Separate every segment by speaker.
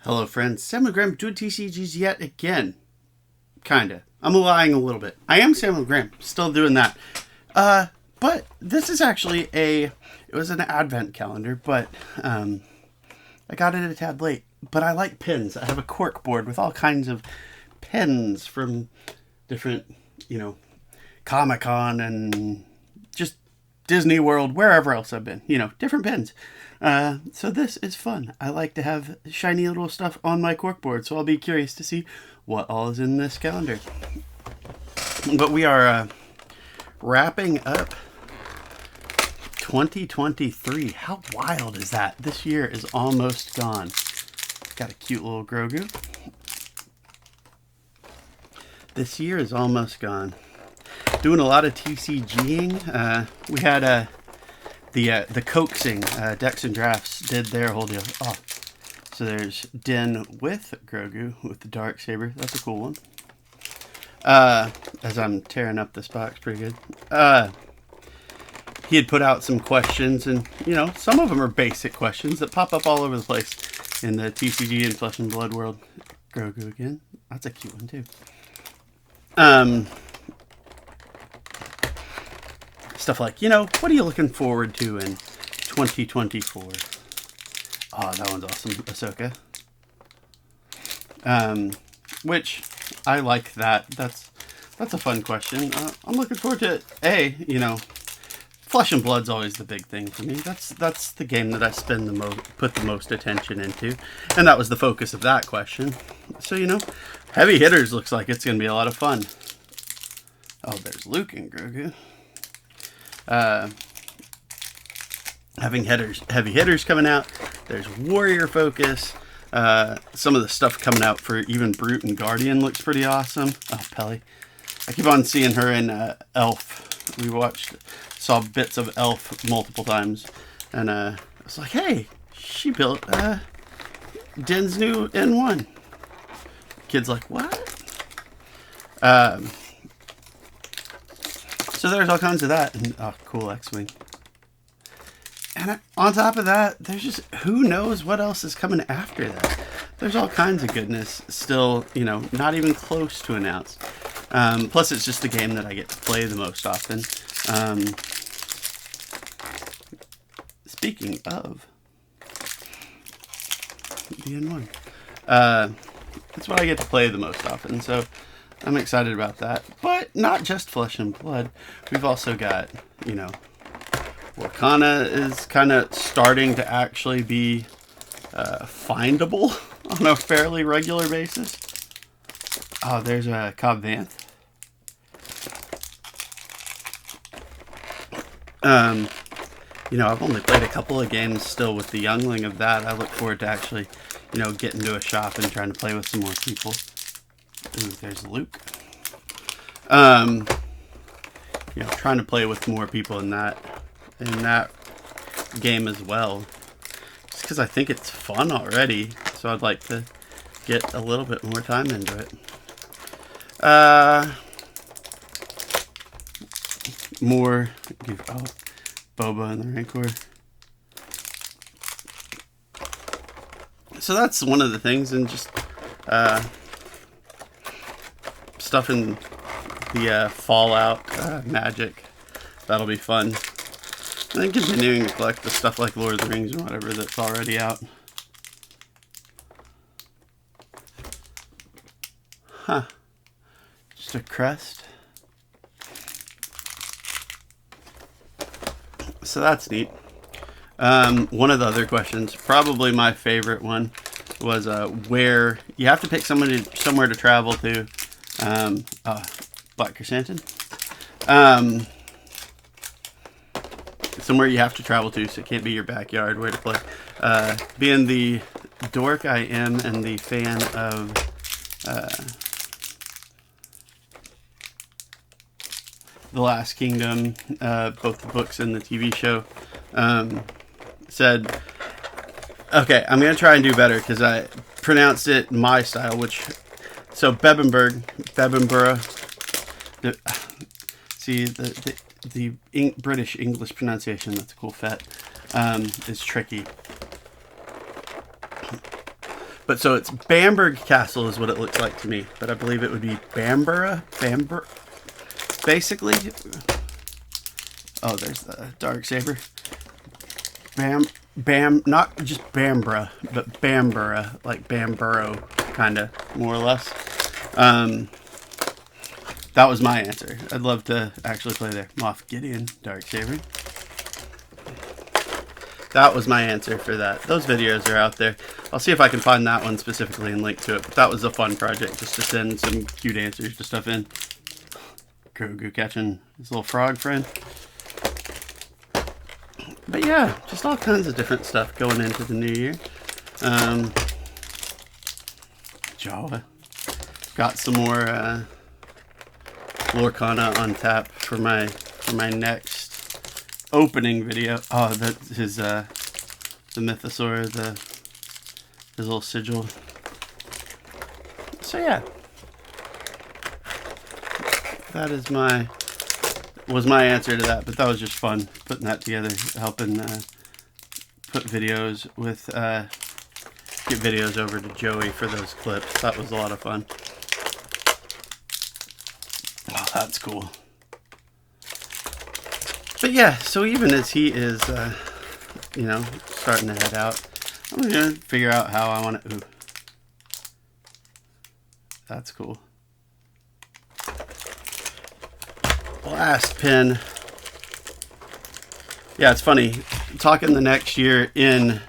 Speaker 1: Hello friends, Samuel Graham doing TCGs yet again. Kinda. I'm lying a little bit. I am Samuel Graham, still doing that. But this is actually it was an advent calendar, but I got it a tad late. But I like pins. I have a cork board with all kinds of pins from different, Comic-Con and just Disney World, wherever else I've been, different pins. So this is fun. I like to have shiny little stuff on my corkboard, so I'll be curious to see what all is in this calendar. But we are wrapping up 2023. How wild is that? This year is almost gone. Got a cute little Grogu. This year is almost gone. Doing a lot of TCGing. We had the coaxing decks and drafts did their whole deal. Oh, so there's Din with Grogu with the dark saber. That's a cool one. As I'm tearing up this box, pretty good. He had put out some questions, and some of them are basic questions that pop up all over the place in the TCG and Flesh and Blood world. Grogu again. That's a cute one too. Stuff like, what are you looking forward to in 2024? Oh, that one's awesome. Ahsoka. Which, I like that. That's a fun question. I'm looking forward to, Flesh and Blood's always the big thing for me. That's the game that I put the most attention into. And that was the focus of that question. So, Heavy Hitters looks like it's going to be a lot of fun. Oh, there's Luke and Grogu. Having heavy hitters coming out. There's Warrior Focus. Some of the stuff coming out for even Brute and Guardian looks pretty awesome. Oh, Pelly. I keep on seeing her in Elf. We saw bits of Elf multiple times. And I was like, hey, she built Din's new N1. Kid's like, what? So there's all kinds of that. And, oh, cool X-Wing. And on top of that, there's just, who knows what else is coming after that. There's all kinds of goodness still, not even close to announced. Plus, it's just the game that I get to play the most often. Speaking of the N1, that's what I get to play the most often. So I'm excited about that. But not just Flesh and Blood. We've also got, Lorcana is kind of starting to actually be findable on a fairly regular basis. Oh, there's a Cobb Vanth. I've only played a couple of games still with the youngling of that. I look forward to actually, getting to a shop and trying to play with some more people. Ooh, there's Luke. Trying to play with more people in that game as well. Just because I think it's fun already. So I'd like to get a little bit more time into it. More. Boba and the Rancor. So that's one of the things, and just stuff in the Fallout Magic. That'll be fun. And then continuing to collect the stuff like Lord of the Rings or whatever that's already out. Huh. Just a crest. So that's neat. One of the other questions, probably my favorite one, was where you have to pick somewhere to travel to. Black Chrysanthemum. Somewhere you have to travel to, so it can't be your backyard where to play. Being the dork I am and the fan of The Last Kingdom, both the books and the TV show, said, okay, I'm going to try and do better because I pronounced it my style, so Bebbanburg, see, the British English pronunciation, that's a cool fet, is tricky. But so it's Bamberg Castle is what it looks like to me. But I believe it would be Bamber. Basically. Oh, there's the Darksaber. Not just Bambra, but Bambura, like Bamburo, kind of, more or less. That was my answer. I'd love to actually play there. Moff Gideon, Darksaber. That was my answer for that. Those videos are out there. I'll see if I can find that one specifically and link to it. But that was a fun project, just to send some cute answers to stuff in. Grogu catching his little frog friend. But yeah, just all kinds of different stuff going into the new year. Jawa. Got some more lorcana on tap for my next opening video. Oh, that's his the mythosaur, his little sigil. So yeah, that is was my answer to that. But that was just fun putting that together, helping put videos with get videos over to Joey for those clips. That was a lot of fun. Oh, that's cool. But yeah, so even as he is, you know, starting to head out, I'm going to figure out how I want to... Ooh. That's cool. Last pin. Yeah, it's funny. Talking the next year in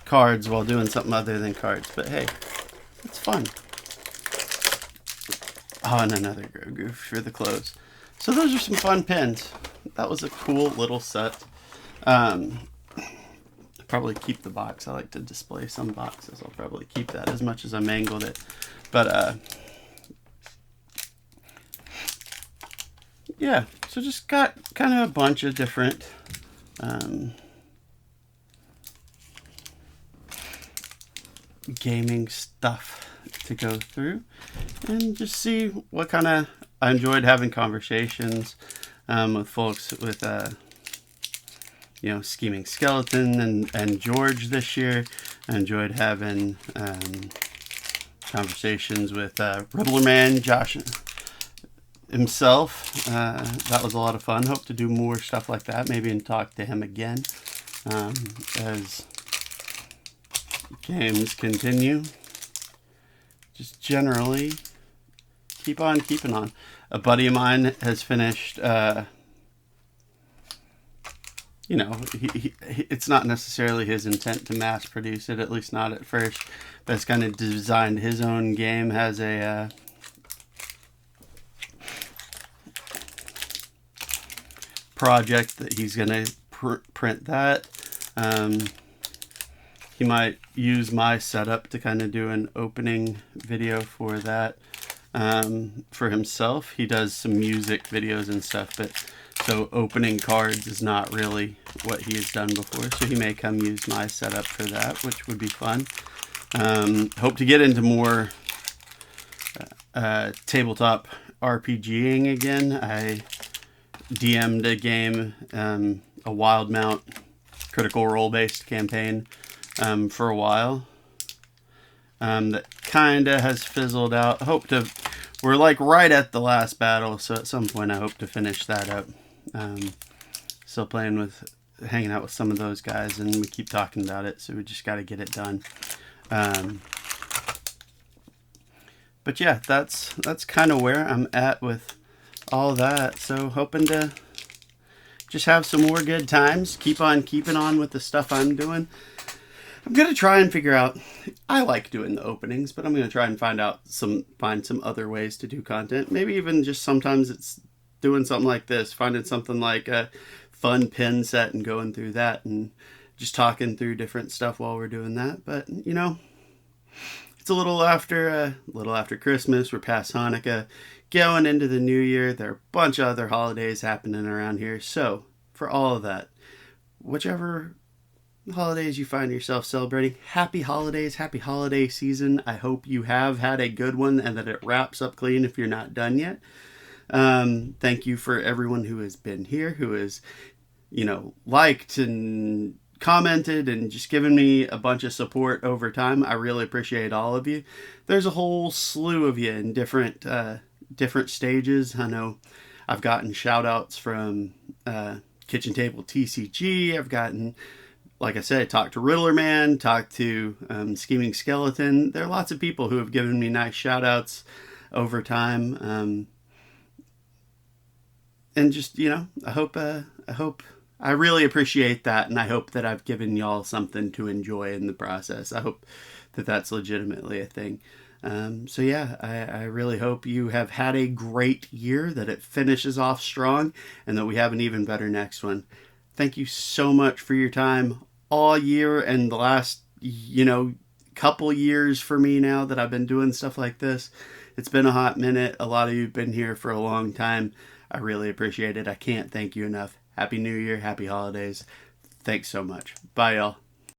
Speaker 1: cards while doing something other than cards. But hey, it's fun. Oh, and another Grogu for the close. So those are some fun pins. That was a cool little set. Probably keep the box. I like to display some boxes. I'll probably keep that as much as I mangled it. But yeah, so just got kind of a bunch of different gaming stuff to go through and just see what kind of... I enjoyed having conversations with folks with you know, Scheming Skeleton and George this year. I enjoyed having conversations with Ribblerman, Josh himself. That was a lot of fun. Hope to do more stuff like that, maybe, and talk to him again as games continue. Just generally keep on keeping on. A buddy of mine has finished, you know, it's not necessarily his intent to mass produce it, at least not at first, but it's kind of designed his own game, has a project that he's going to print that. He might use my setup to kind of do an opening video for that. For himself, he does some music videos and stuff, but so opening cards is not really what he has done before, so he may come use my setup for that, which would be fun. Hope to get into more tabletop RPGing again. I DM'd a game, a Wild Mount Critical Role based campaign for a while. That kind of has fizzled out. We're like right at the last battle, so at some point I hope to finish that up. Still hanging out with some of those guys, and we keep talking about it, so we just got to get it done. But yeah, that's kind of where I'm at with all that. So hoping to just have some more good times, keep on keeping on with the stuff I'm doing. I'm going to try and figure out, I like doing the openings, but I'm going to try and find some other ways to do content. Maybe even just sometimes it's doing something like this, finding something like a fun pin set and going through that and just talking through different stuff while we're doing that. But, you know, it's a little after Christmas. We're past Hanukkah, going into the new year. There are a bunch of other holidays happening around here. So for all of that, whichever holidays you find yourself celebrating, happy holidays, happy holiday season. I hope you have had a good one and that it wraps up clean if you're not done yet. Thank you for everyone who has been here, who has, you know, liked and commented and just given me a bunch of support over time. I really appreciate all of you. There's a whole slew of you in different stages. I know I've gotten shout outs from Kitchen Table TCG. I've gotten, like I said, talked to Riddler Man, talked to Scheming Skeleton. There are lots of people who have given me nice shout outs over time. And just, I really appreciate that, and I hope that I've given y'all something to enjoy in the process. I hope that that's legitimately a thing. So yeah, I really hope you have had a great year, that it finishes off strong, and that we have an even better next one. Thank you so much for your time all year and the last, couple years for me now that I've been doing stuff like this. It's been a hot minute. A lot of you have been here for a long time. I really appreciate it. I can't thank you enough. Happy New Year. Happy holidays. Thanks so much. Bye, y'all.